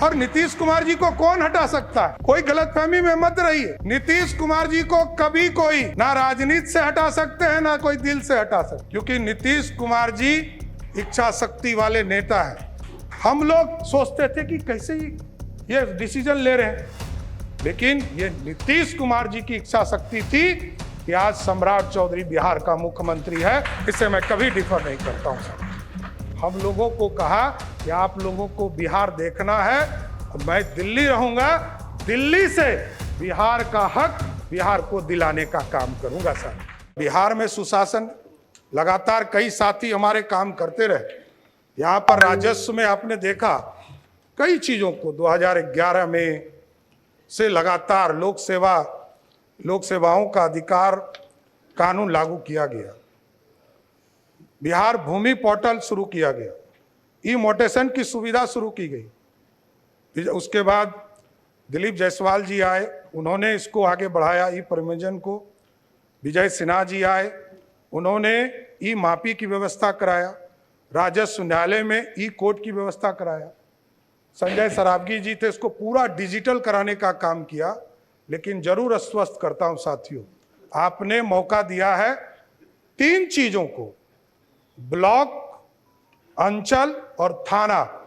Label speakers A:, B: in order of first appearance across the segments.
A: और नीतीश कुमार जी को कौन हटा सकता है? कोई गलतफहमी में मत रहिए। नीतीश कुमार जी को कभी कोई ना राजनीति से हटा सकते हैं ना कोई दिल से हटा सकते, क्योंकि नीतीश कुमार जी इच्छा शक्ति वाले नेता हैं। हम लोग सोचते थे कि कैसे ये डिसीजन ले रहे हैं, लेकिन ये नीतीश कुमार जी की इच्छा शक्ति थी कि आज सम्राट चौधरी बिहार का मुख्यमंत्री है। इससे मैं कभी डिफर नहीं करता हूं। हम लोगों को कहा कि आप लोगों को बिहार देखना है और मैं दिल्ली रहूंगा, दिल्ली से बिहार का हक बिहार को दिलाने का काम करूंगा सर। बिहार में सुशासन लगातार कई साथी हमारे काम करते रहे। यहाँ पर राजस्व में आपने देखा कई चीजों को 2011 में से लगातार लोक सेवाओं का अधिकार कानून लागू किया गया। बिहार भूमि पोर्टल शुरू किया गया, ई मोटेशन की सुविधा शुरू की गई। उसके बाद दिलीप जायसवाल जी आए, उन्होंने इसको आगे बढ़ाया, ई प्रमंजन को। विजय सिन्हा जी आए, उन्होंने ई मापी की व्यवस्था कराया। राजस्व न्यायालय में ई कोर्ट की व्यवस्था कराया। संजय सरावगी जी थे, इसको पूरा डिजिटल कराने का काम किया। लेकिन जरूर आश्वस्त करता हूं साथियों, आपने मौका दिया है 3 चीजों को, ब्लॉक, अंचल और थाना।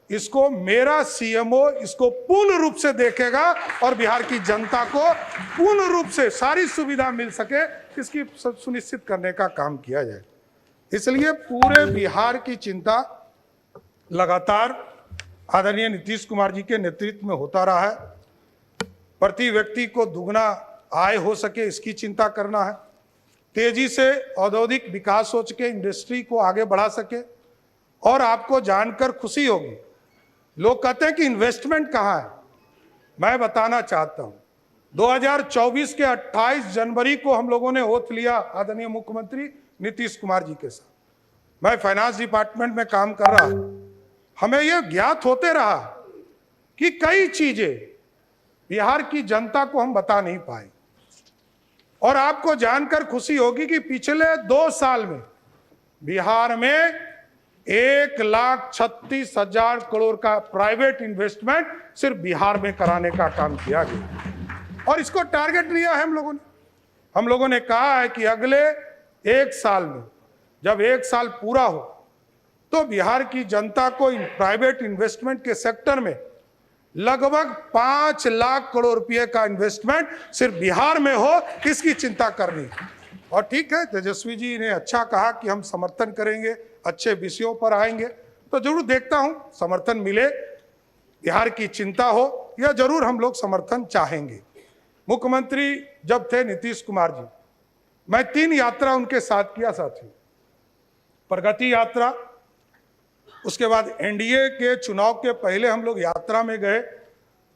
A: इसको मेरा सीएमओ इसको पूर्ण रूप से देखेगा और बिहार की जनता को पूर्ण रूप से सारी सुविधा मिल सके, इसकी सुनिश्चित करने का काम किया जाए। इसलिए पूरे बिहार की चिंता लगातार आदरणीय नीतीश कुमार जी के नेतृत्व में होता रहा है। प्रति व्यक्ति को दुगना आय हो सके, इसकी चिंता करना है। तेजी से औद्योगिक विकास हो सके, इंडस्ट्री को आगे बढ़ा सके। और आपको जानकर खुशी होगी, लोग कहते हैं कि इन्वेस्टमेंट कहाँ है। मैं बताना चाहता हूं, 2024 के 28 जनवरी को हम लोगों ने ओथ लिया आदरणीय मुख्यमंत्री नीतीश कुमार जी के साथ। मैं फाइनेंस डिपार्टमेंट में काम कर रहा, हमें यह ज्ञात होते रहा कि कई चीजें बिहार की जनता को हम बता नहीं पाए। और आपको जानकर खुशी होगी कि पिछले 2 साल में बिहार में 1,36,000 करोड़ का प्राइवेट इन्वेस्टमेंट सिर्फ बिहार में कराने का काम किया गया। और इसको टारगेट लिया है हम लोगों ने कहा है कि अगले 1 साल में, जब 1 साल पूरा हो, तो बिहार की जनता को प्राइवेट इन्वेस्टमेंट के सेक्टर में लगभग 5 लाख करोड़ रुपए का इन्वेस्टमेंट सिर्फ बिहार में हो, इसकी चिंता करनी। और ठीक है, तेजस्वी जी ने अच्छा कहा कि हम समर्थन करेंगे, अच्छे विषयों पर आएंगे, तो जरूर देखता हूं समर्थन मिले, बिहार की चिंता हो, यह जरूर हम लोग समर्थन चाहेंगे। मुख्यमंत्री जब थे नीतीश कुमार जी, मैं 3 यात्रा उनके साथ किया साथियों। प्रगति यात्रा, उसके बाद एनडीए के चुनाव के पहले हम लोग यात्रा में गए,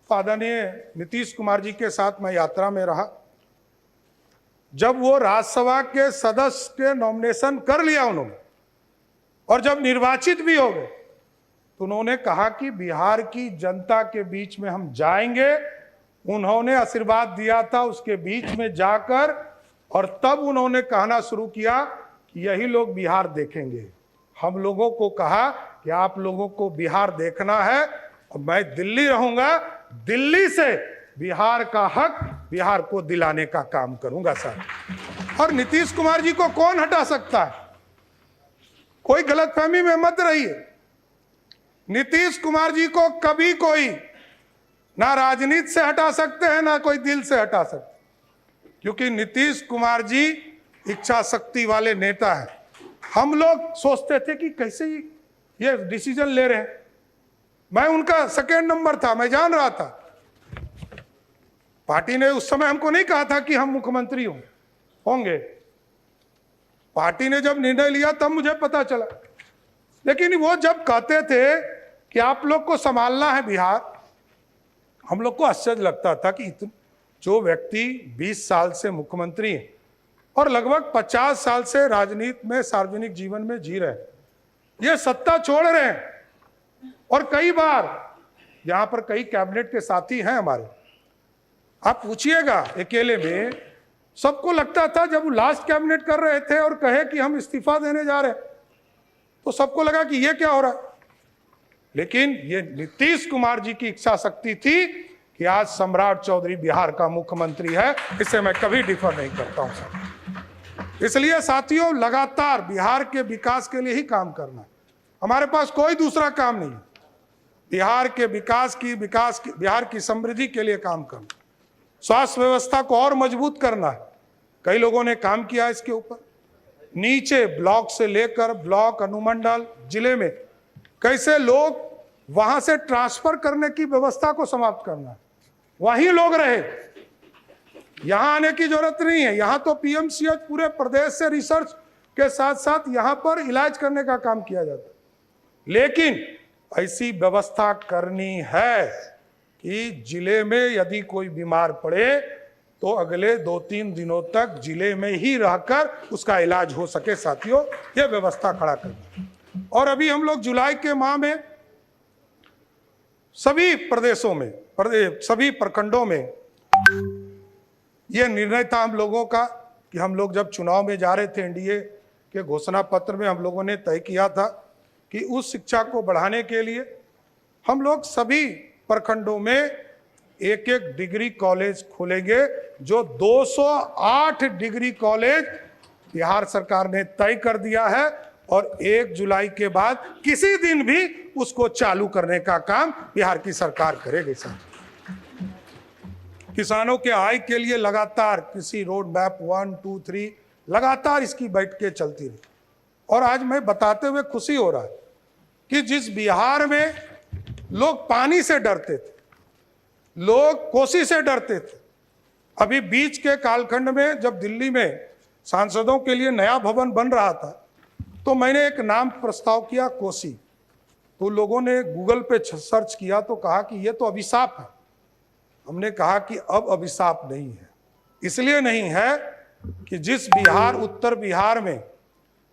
A: आदरणीय नीतीश कुमार जी के साथ मैं यात्रा में रहा। जब वो राज्यसभा के सदस्य के नॉमिनेशन कर लिया उन्होंने, और जब निर्वाचित भी हो गए, तो उन्होंने कहा कि बिहार की जनता के बीच में हम जाएंगे। उन्होंने आशीर्वाद दिया था, उसके बीच में जाकर, और तब उन्होंने कहना शुरू किया कि यही लोग बिहार देखेंगे। हम लोगों को कहा कि आप लोगों को बिहार देखना है और मैं दिल्ली रहूंगा, दिल्ली से बिहार का हक बिहार को दिलाने का काम करूंगा सर। और नीतीश कुमार जी को कौन हटा सकता है? कोई गलतफहमी में मत रहिए। नीतीश कुमार जी को कभी कोई ना राजनीति से हटा सकते हैं ना कोई दिल से हटा सकते, क्योंकि नीतीश कुमार जी इच्छा शक्ति वाले नेता हैं। हम लोग सोचते थे कि कैसे ये डिसीजन ले रहे हैं। मैं उनका सेकेंड नंबर था, मैं जान रहा था। पार्टी ने उस समय हमको नहीं कहा था कि हम मुख्यमंत्री होंगे। पार्टी ने जब निर्णय लिया तब मुझे पता चला। लेकिन वो जब कहते थे कि आप लोग को संभालना है बिहार, हम लोग को आश्चर्य लगता था कि जो व्यक्ति 20 साल से मुख्यमंत्री हैं और लगभग 50 साल से राजनीति में, सार्वजनिक जीवन में जी रहे हैं, ये सत्ता छोड़ रहे हैं। और कई बार यहाँ पर कई कैबिनेट के साथी हैं हमारे, आप पूछिएगा अकेले में, सबको लगता था जब वो लास्ट कैबिनेट कर रहे थे और कहे कि हम इस्तीफा देने जा रहे हैं, तो सबको लगा कि ये क्या हो रहा है। लेकिन ये नीतीश कुमार जी की इच्छा शक्ति थी कि आज सम्राट चौधरी बिहार का मुख्यमंत्री है। इससे मैं कभी डिफर नहीं करता हूं साथियों। इसलिए साथियों, लगातार बिहार के विकास के लिए ही काम करना है, हमारे पास कोई दूसरा काम नहीं है। बिहार के विकास की बिहार की समृद्धि के लिए काम करना, स्वास्थ्य व्यवस्था को और मजबूत करना है। कई लोगों ने काम किया इसके ऊपर, नीचे ब्लॉक से लेकर ब्लॉक, अनुमंडल, जिले में कैसे लोग वहां से ट्रांसफर करने की व्यवस्था को समाप्त करना है, वहीं लोग रहे, यहां आने की जरूरत नहीं है। यहां तो पीएमसीएच पूरे प्रदेश से रिसर्च के साथ साथ यहां पर इलाज करने का काम किया जाता है, लेकिन ऐसी व्यवस्था करनी है कि जिले में यदि कोई बीमार पड़े तो अगले 2-3 दिनों तक जिले में ही रहकर उसका इलाज हो सके। साथियों, यह व्यवस्था खड़ा करना। और अभी हम लोग जुलाई के माह में सभी प्रदेशों में, सभी प्रखंडों में यह निर्णय था हम लोगों का कि हम लोग जब चुनाव में जा रहे थे, एनडीए के घोषणा पत्र में हम लोगों ने तय किया था कि उस शिक्षा को बढ़ाने के लिए हम लोग सभी प्रखंडों में एक डिग्री कॉलेज खोलेंगे। जो 208 डिग्री कॉलेज बिहार सरकार ने तय कर दिया है और 1 जुलाई के बाद किसी दिन भी उसको चालू करने का काम बिहार की सरकार करेगी। किसानों के आय के लिए लगातार कृषि रोड मैप 1, 2, 3 लगातार इसकी बैठकें चलती रही। और आज मैं बताते हुए खुशी हो रहा है कि जिस बिहार में लोग पानी से डरते थे, लोग कोसी से डरते थे, अभी बीच के कालखंड में जब दिल्ली में सांसदों के लिए नया भवन बन रहा था तो मैंने एक नाम प्रस्ताव किया, कोसी। तो लोगों ने गूगल पे सर्च किया तो कहा कि ये तो अभिशाप है। हमने कहा कि अब अभिशाप नहीं है। इसलिए नहीं है कि जिस बिहार, उत्तर बिहार में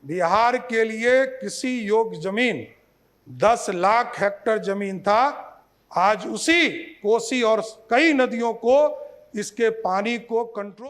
A: बिहार के लिए कृषि योग्य जमीन 10 लाख हेक्टेयर जमीन था, आज उसी कोसी और कई नदियों को, इसके पानी को कंट्रोल